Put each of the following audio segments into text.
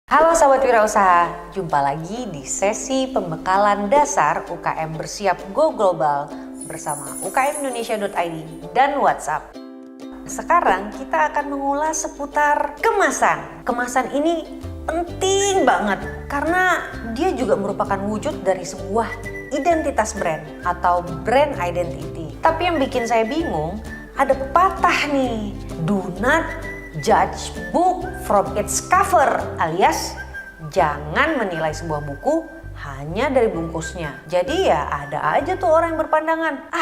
Halo Sobat Wirausaha, jumpa lagi di sesi pembekalan dasar UKM Bersiap Go Global bersama ukmindonesia.id dan WhatsApp. Sekarang kita akan mengulas seputar kemasan. Kemasan ini penting banget karena dia juga merupakan wujud dari sebuah identitas brand atau brand identity. Tapi yang bikin saya bingung, ada pepatah nih, do not judge book from its cover, alias jangan menilai sebuah buku hanya dari bungkusnya. Jadi ya ada aja tuh orang yang berpandangan,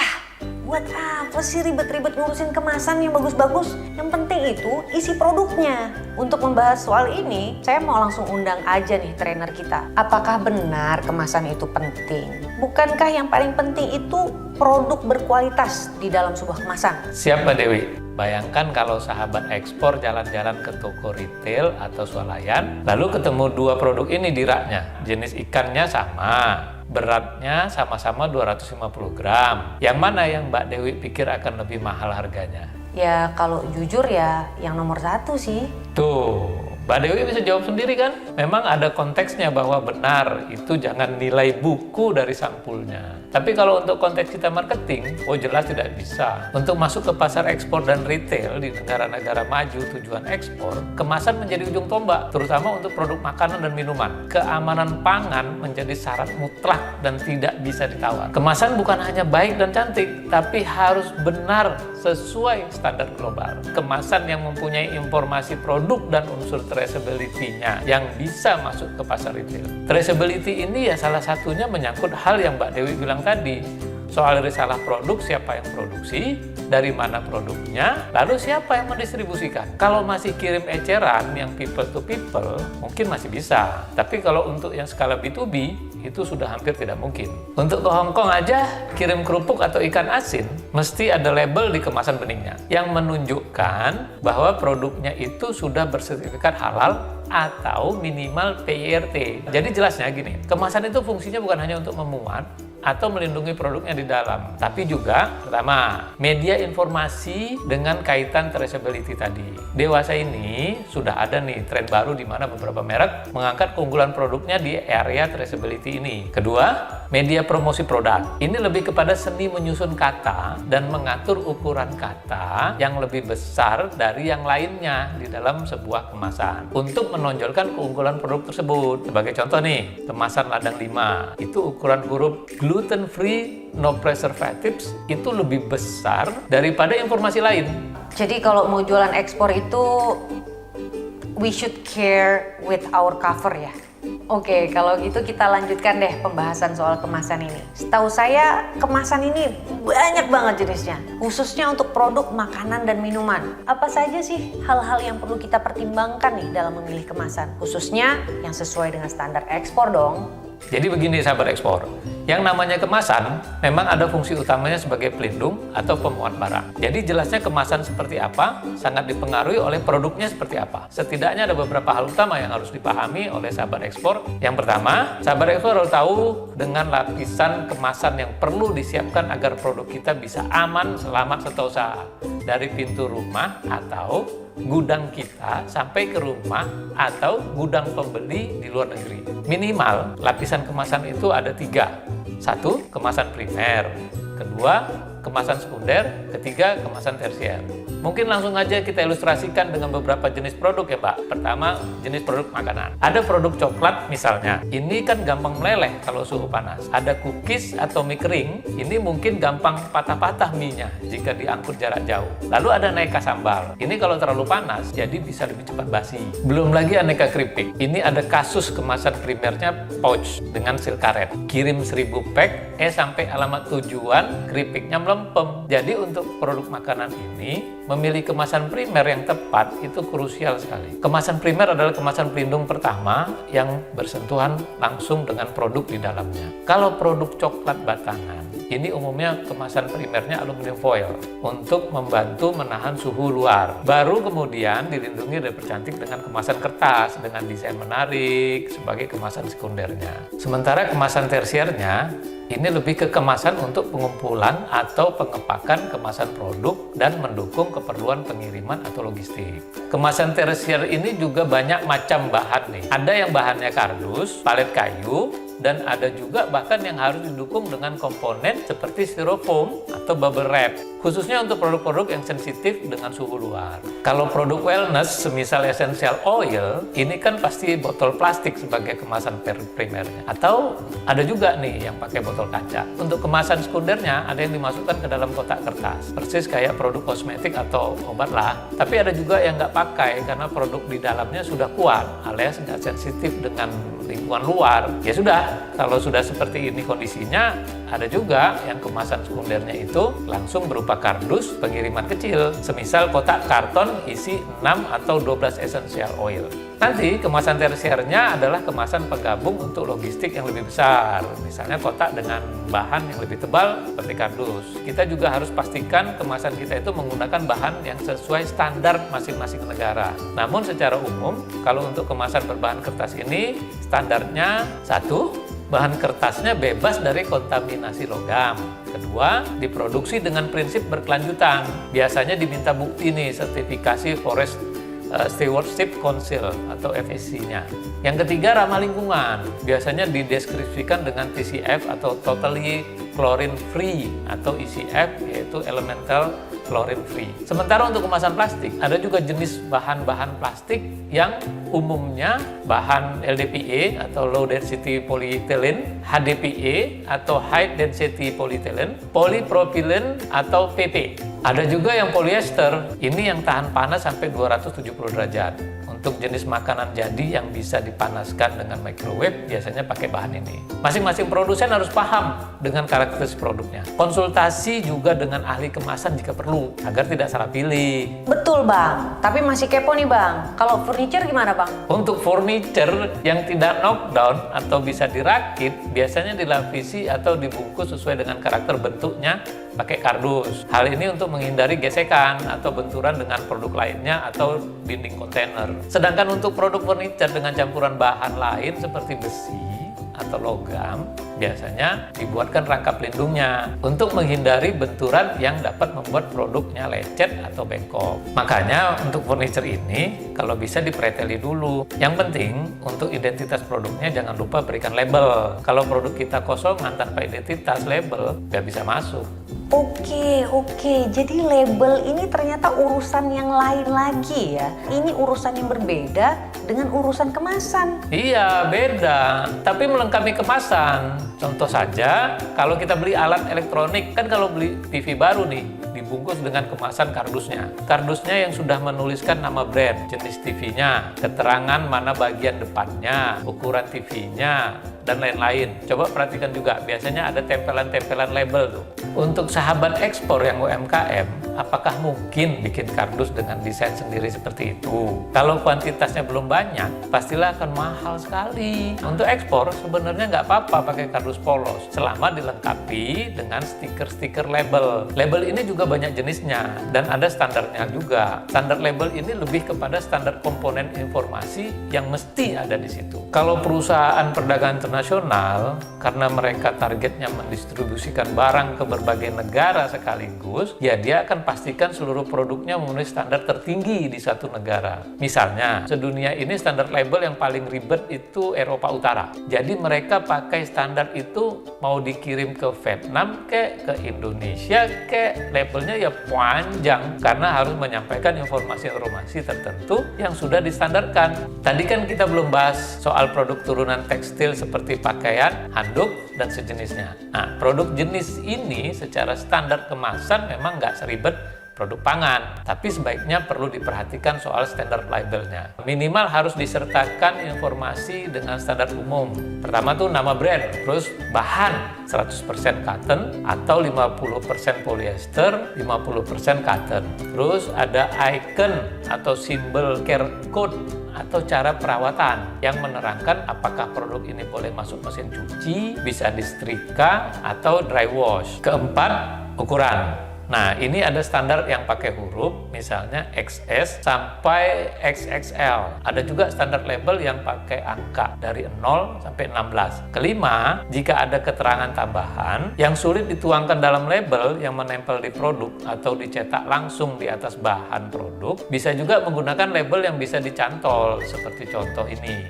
buat apa sih ribet-ribet ngurusin kemasan yang bagus-bagus? Yang penting itu isi produknya. Untuk membahas soal ini, saya mau langsung undang aja nih trainer kita. Apakah benar kemasan itu penting? Bukankah yang paling penting itu produk berkualitas di dalam sebuah kemasan? Siap Mbak Dewi. Bayangkan kalau sahabat ekspor jalan-jalan ke toko retail atau swalayan, lalu ketemu dua produk ini di raknya. Jenis ikannya sama, beratnya sama-sama 250 gram. Yang mana yang Mbak Dewi pikir akan lebih mahal harganya? Ya kalau jujur ya yang nomor satu sih. Tuh, Mbak Dewi bisa jawab sendiri kan? Memang ada konteksnya bahwa benar itu jangan nilai buku dari sampulnya. Tapi kalau untuk konteks kita marketing, jelas tidak bisa. Untuk masuk ke pasar ekspor dan retail di negara-negara maju tujuan ekspor, kemasan menjadi ujung tombak, terutama untuk produk makanan dan minuman. Keamanan pangan menjadi syarat mutlak dan tidak bisa ditawar. Kemasan bukan hanya baik dan cantik, tapi harus benar sesuai standar global. Kemasan yang mempunyai informasi produk dan unsur traceability-nya yang bisa masuk ke pasar retail. Traceability ini ya salah satunya menyangkut hal yang Mbak Dewi bilang tadi, soal risalah produk, siapa yang produksi, dari mana produknya, lalu siapa yang mendistribusikan. Kalau masih kirim eceran yang people to people, mungkin masih bisa. Tapi kalau untuk yang skala B2B, itu sudah hampir tidak mungkin. Untuk ke Hong Kong aja, kirim kerupuk atau ikan asin, mesti ada label di kemasan beningnya, yang menunjukkan bahwa produknya itu sudah bersertifikat halal atau minimal PYRT. Jadi jelasnya gini, kemasan itu fungsinya bukan hanya untuk memuat atau melindungi produknya di dalam, tapi juga pertama, media informasi dengan kaitan traceability tadi. Dewasa ini sudah ada nih tren baru di mana beberapa merek mengangkat keunggulan produknya di area traceability ini. Kedua, media promosi produk. Ini lebih kepada seni menyusun kata dan mengatur ukuran kata yang lebih besar dari yang lainnya di dalam sebuah kemasan untuk menonjolkan keunggulan produk tersebut. Sebagai contoh nih, kemasan ladang 5, itu ukuran huruf gluten free, no preservatives itu lebih besar daripada informasi lain. Jadi kalau mau jualan ekspor itu we should care with our cover ya. Oke, kalau gitu kita lanjutkan deh pembahasan soal kemasan ini. Setahu saya kemasan ini banyak banget jenisnya, khususnya untuk produk makanan dan minuman. Apa saja sih hal-hal yang perlu kita pertimbangkan nih dalam memilih kemasan, khususnya yang sesuai dengan standar ekspor dong? Jadi begini sahabat ekspor, yang namanya kemasan memang ada fungsi utamanya sebagai pelindung atau pemuat barang. Jadi jelasnya kemasan seperti apa sangat dipengaruhi oleh produknya seperti apa. Setidaknya ada beberapa hal utama yang harus dipahami oleh sahabat ekspor. Yang pertama, sahabat ekspor harus tahu dengan lapisan kemasan yang perlu disiapkan agar produk kita bisa aman selamat setosa dari pintu rumah atau gudang kita sampai ke rumah atau gudang pembeli di luar negeri. Minimal lapisan kemasan itu ada 3. 1, kemasan primer. 2, kemasan sekunder. 3, kemasan tersier. Mungkin langsung aja kita ilustrasikan dengan beberapa jenis produk ya Pak. Pertama, jenis produk makanan. Ada produk coklat misalnya. Ini kan gampang meleleh kalau suhu panas. Ada cookies atau mie kering. Ini mungkin gampang patah-patah mie-nya jika diangkut jarak jauh. Lalu ada aneka sambal. Ini kalau terlalu panas, jadi bisa lebih cepat basi. Belum lagi aneka keripik. Ini ada kasus kemasan primernya pouch dengan seal karet. Kirim 1000 pack, sampai alamat tujuan keripiknya melempem. Jadi untuk produk makanan ini, memilih kemasan primer yang tepat itu krusial sekali. Kemasan primer adalah kemasan pelindung pertama yang bersentuhan langsung dengan produk di dalamnya. Kalau produk coklat batangan, ini umumnya kemasan primernya aluminium foil untuk membantu menahan suhu luar. Baru kemudian dilindungi dan dipercantik dengan kemasan kertas dengan desain menarik sebagai kemasan sekundernya. Sementara kemasan tersiernya Ini lebih ke kemasan untuk pengumpulan atau pengepakan kemasan produk dan mendukung keperluan pengiriman atau logistik. Kemasan tersier ini juga banyak macam bahan nih. Ada yang bahannya kardus, palet kayu, dan ada juga bahkan yang harus didukung dengan komponen seperti styrofoam atau bubble wrap, khususnya untuk produk-produk yang sensitif dengan suhu luar. Kalau produk wellness, semisal essential oil, ini kan pasti botol plastik sebagai kemasan primernya. Atau ada juga nih yang pakai botol kaca. Untuk kemasan sekundernya ada yang dimasukkan ke dalam kotak kertas, persis kayak produk kosmetik atau obat lah. Tapi ada juga yang nggak pakai karena produk di dalamnya sudah kuat, alias nggak sensitif dengan lingkungan luar. Ya sudah, kalau sudah seperti ini kondisinya, ada juga yang kemasan sekundernya itu langsung berupa kardus pengiriman kecil, semisal kotak karton isi 6 atau 12 essential oil. Nanti kemasan tersiernya adalah kemasan penggabung untuk logistik yang lebih besar, misalnya kotak dengan bahan yang lebih tebal seperti kardus. Kita juga harus pastikan kemasan kita itu menggunakan bahan yang sesuai standar masing-masing negara. Namun secara umum, kalau untuk kemasan berbahan kertas ini, standarnya satu, bahan kertasnya bebas dari kontaminasi logam. Kedua, diproduksi dengan prinsip berkelanjutan. Biasanya diminta bukti nih, sertifikasi Forest Stewardship Council atau FSC-nya. Yang ketiga, ramah lingkungan. Biasanya dideskripsikan dengan TCF atau Totally Chlorine Free atau ECF, yaitu Elemental Chlorine Free. Sementara untuk kemasan plastik, ada juga jenis bahan-bahan plastik yang umumnya bahan LDPE atau Low Density Polyethylene, HDPE atau High Density Polyethylene, polypropylene atau PP. Ada juga yang polyester, ini yang tahan panas sampai 270 derajat. Untuk jenis makanan jadi yang bisa dipanaskan dengan microwave, biasanya pakai bahan ini. Masing-masing produsen harus paham dengan karakteristik produknya. Konsultasi juga dengan ahli kemasan jika perlu, agar tidak salah pilih. Betul Bang, tapi masih kepo nih Bang. Kalau furniture gimana Bang? Untuk furniture yang tidak knockdown atau bisa dirakit, biasanya dilapisi atau dibungkus sesuai dengan karakter bentuknya pakai kardus. Hal ini untuk menghindari gesekan atau benturan dengan produk lainnya atau dinding kontainer. Sedangkan untuk produk furniture dengan campuran bahan lain seperti besi atau logam, biasanya dibuatkan rangka pelindungnya untuk menghindari benturan yang dapat membuat produknya lecet atau bengkok. Makanya untuk furniture ini kalau bisa dipreteli dulu. Yang penting untuk identitas produknya jangan lupa berikan label. Kalau produk kita kosongan tanpa identitas label, nggak bisa masuk. Oke. Jadi label ini ternyata urusan yang lain lagi ya. Ini urusan yang berbeda dengan urusan kemasan. Iya, beda. Tapi melengkapi kemasan. Contoh saja, kalau kita beli alat elektronik, kan kalau beli TV baru nih, dibungkus dengan kemasan kardusnya. Kardusnya yang sudah menuliskan nama brand, jenis TV-nya, keterangan mana bagian depannya, ukuran TV-nya, dan lain-lain. Coba perhatikan juga, biasanya ada tempelan-tempelan label tuh. Untuk sahabat ekspor yang UMKM, apakah mungkin bikin kardus dengan desain sendiri seperti itu? Kalau kuantitasnya belum banyak, pastilah akan mahal sekali. Untuk ekspor sebenarnya nggak apa-apa pakai kardus polos, selama dilengkapi dengan stiker-stiker label. Label ini juga banyak jenisnya, dan ada standarnya juga. Standar label ini lebih kepada standar komponen informasi yang mesti ada di situ. Kalau perusahaan perdagangan internasional, karena mereka targetnya mendistribusikan barang ke berbagai negara sekaligus, ya dia akan pastikan seluruh produknya memenuhi standar tertinggi di satu negara. Misalnya, sedunia ini standar label yang paling ribet itu Eropa Utara. Jadi mereka pakai standar itu mau dikirim ke Vietnam ke Indonesia labelnya ya panjang karena harus menyampaikan informasi-informasi tertentu yang sudah distandarkan. Tadi kan kita belum bahas soal produk turunan tekstil seperti pakaian, handuk, dan sejenisnya. Nah, produk jenis ini secara standar kemasan memang nggak seribet produk pangan, tapi sebaiknya perlu diperhatikan soal standar labelnya. Minimal harus disertakan informasi dengan standar umum. Pertama tuh nama brand, terus bahan 100% cotton atau 50% polyester, 50% cotton. Terus ada icon atau simbol care code atau cara perawatan yang menerangkan apakah produk ini boleh masuk mesin cuci, bisa disetrika atau dry wash. Keempat, ukuran. Nah, ini ada standar yang pakai huruf, misalnya XS sampai XXL. Ada juga standar label yang pakai angka dari 0 sampai 16. Kelima, jika ada keterangan tambahan yang sulit dituangkan dalam label yang menempel di produk atau dicetak langsung di atas bahan produk, bisa juga menggunakan label yang bisa dicantol, seperti contoh ini.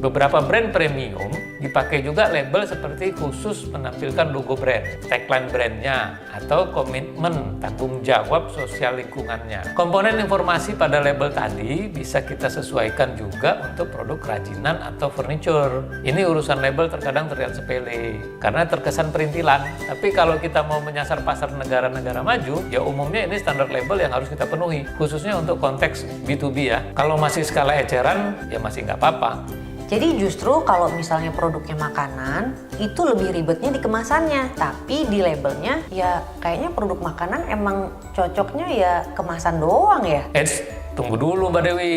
Beberapa brand premium dipakai juga label seperti khusus menampilkan logo brand, tagline brandnya, atau komitmen tanggung jawab sosial lingkungannya. Komponen informasi pada label tadi bisa kita sesuaikan juga untuk produk kerajinan atau furniture. Ini urusan label terkadang terlihat sepele karena terkesan perintilan. Tapi kalau kita mau menyasar pasar negara-negara maju, ya umumnya ini standar label yang harus kita penuhi, khususnya untuk konteks B2B ya. Kalau masih skala eceran, ya masih nggak apa-apa. Jadi justru kalau misalnya produknya makanan, itu lebih ribetnya di kemasannya. Tapi di labelnya, ya kayaknya produk makanan emang cocoknya ya kemasan doang ya. Tunggu dulu Mbak Dewi.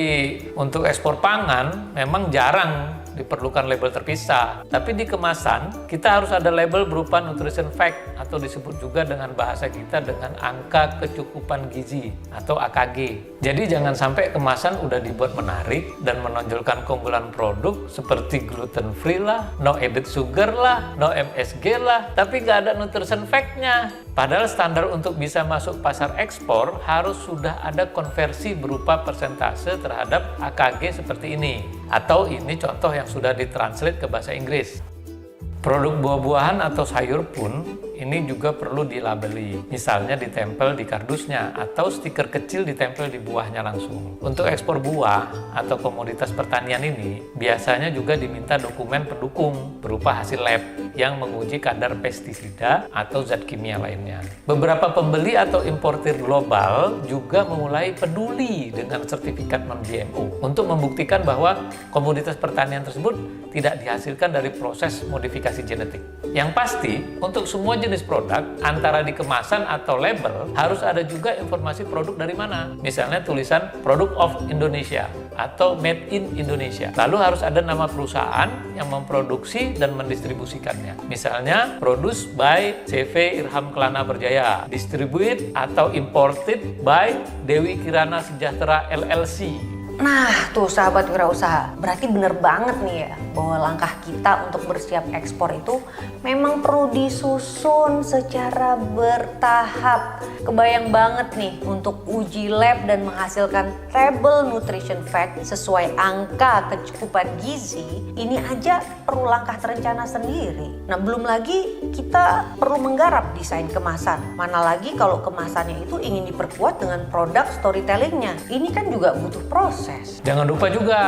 Untuk ekspor pangan memang jarang diperlukan label terpisah. Tapi di kemasan, kita harus ada label berupa nutrition fact atau disebut juga dengan bahasa kita dengan angka kecukupan gizi atau AKG. Jadi jangan sampai kemasan udah dibuat menarik dan menonjolkan keunggulan produk seperti gluten free lah, no added sugar lah, no MSG lah, tapi nggak ada nutrition fact-nya. Padahal standar untuk bisa masuk pasar ekspor harus sudah ada konversi berupa persentase terhadap AKG seperti ini. Atau ini contoh yang sudah ditranslate ke bahasa Inggris. Produk buah-buahan atau sayur pun ini juga perlu dilabeli, misalnya ditempel di kardusnya atau stiker kecil ditempel di buahnya langsung. Untuk ekspor buah atau komoditas pertanian ini biasanya juga diminta dokumen pendukung berupa hasil lab yang menguji kadar pestisida atau zat kimia lainnya. Beberapa pembeli atau importir global juga memulai peduli dengan sertifikat non-GMO untuk membuktikan bahwa komoditas pertanian tersebut tidak dihasilkan dari proses modifikasi genetik. Yang pasti, untuk semua jenis produk, antara di kemasan atau label, harus ada juga informasi produk dari mana. Misalnya tulisan Product of Indonesia atau Made in Indonesia. Lalu harus ada nama perusahaan yang memproduksi dan mendistribusikannya. Misalnya, Produced by CV Irham Kelana Berjaya, Distribute atau Imported by Dewi Kirana Sejahtera LLC. Nah, tuh sahabat wirausaha, berarti bener banget nih ya bahwa langkah kita untuk bersiap ekspor itu memang perlu disusun secara bertahap. Kebayang banget nih untuk uji lab dan menghasilkan label nutrition fact sesuai angka kecukupan gizi, ini aja perlu langkah terencana sendiri. Nah, belum lagi kita perlu menggarap desain kemasan. Mana lagi kalau kemasannya itu ingin diperkuat dengan produk storytellingnya. Ini kan juga butuh proses. Jangan lupa juga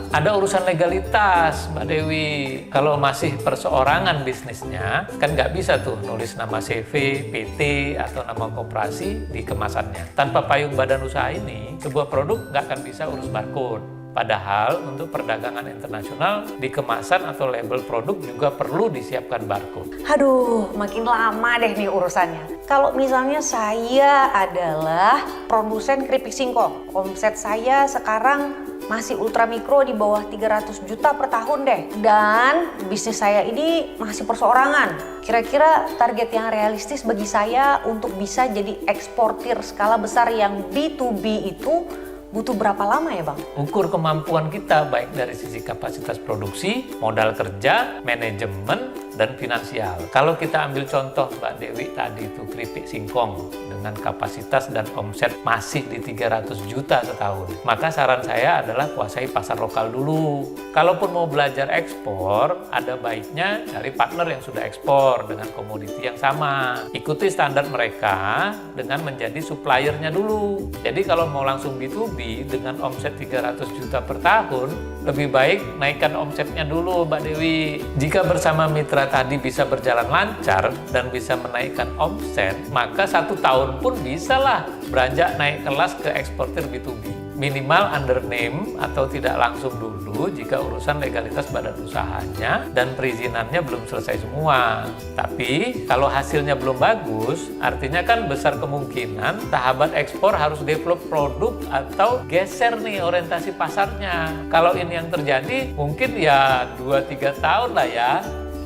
ada urusan legalitas, Mbak Dewi. Kalau masih perseorangan bisnisnya, kan nggak bisa tuh nulis nama CV, PT, atau nama koperasi di kemasannya. Tanpa payung badan usaha ini, sebuah produk nggak akan bisa urus barcode. Padahal untuk perdagangan internasional di kemasan atau label produk juga perlu disiapkan barcode. Aduh, makin lama deh nih urusannya. Kalau misalnya saya adalah produsen keripik singkong, omset saya sekarang masih ultra mikro di bawah 300 juta per tahun deh. Dan bisnis saya ini masih perseorangan. Kira-kira target yang realistis bagi saya untuk bisa jadi eksportir skala besar yang B2B itu butuh berapa lama ya Bang? Ukur kemampuan kita baik dari sisi kapasitas produksi, modal kerja, manajemen, dan finansial. Kalau kita ambil contoh Mbak Dewi tadi itu keripik singkong dengan kapasitas dan omset masih di 300 juta setahun, maka saran saya adalah kuasai pasar lokal dulu. Kalaupun mau belajar ekspor, ada baiknya cari partner yang sudah ekspor dengan komoditi yang sama. Ikuti standar mereka dengan menjadi suppliernya dulu. Jadi kalau mau langsung B2B dengan omset 300 juta per tahun, lebih baik naikkan omsetnya dulu Mbak Dewi. Jika bersama mitra tadi bisa berjalan lancar dan bisa menaikkan omset, maka 1 tahun pun bisa lah beranjak naik kelas ke eksportir B2B. Minimal under name atau tidak langsung dulu jika urusan legalitas badan usahanya dan perizinannya belum selesai semua. Tapi kalau hasilnya belum bagus, artinya kan besar kemungkinan sahabat ekspor harus develop produk atau geser nih orientasi pasarnya. Kalau ini yang terjadi, mungkin ya 2-3 tahun lah ya.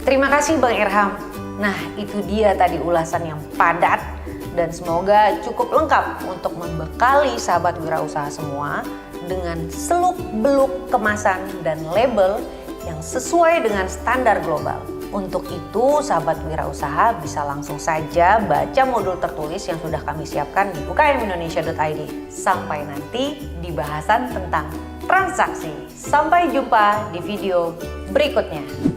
Terima kasih Bang Irham. Nah, itu dia tadi ulasan yang padat Dan semoga cukup lengkap untuk membekali sahabat wirausaha semua dengan seluk-beluk kemasan dan label yang sesuai dengan standar global. Untuk itu, sahabat wirausaha bisa langsung saja baca modul tertulis yang sudah kami siapkan di ukmindonesia.id. Sampai nanti di bahasan tentang transaksi. Sampai jumpa di video berikutnya.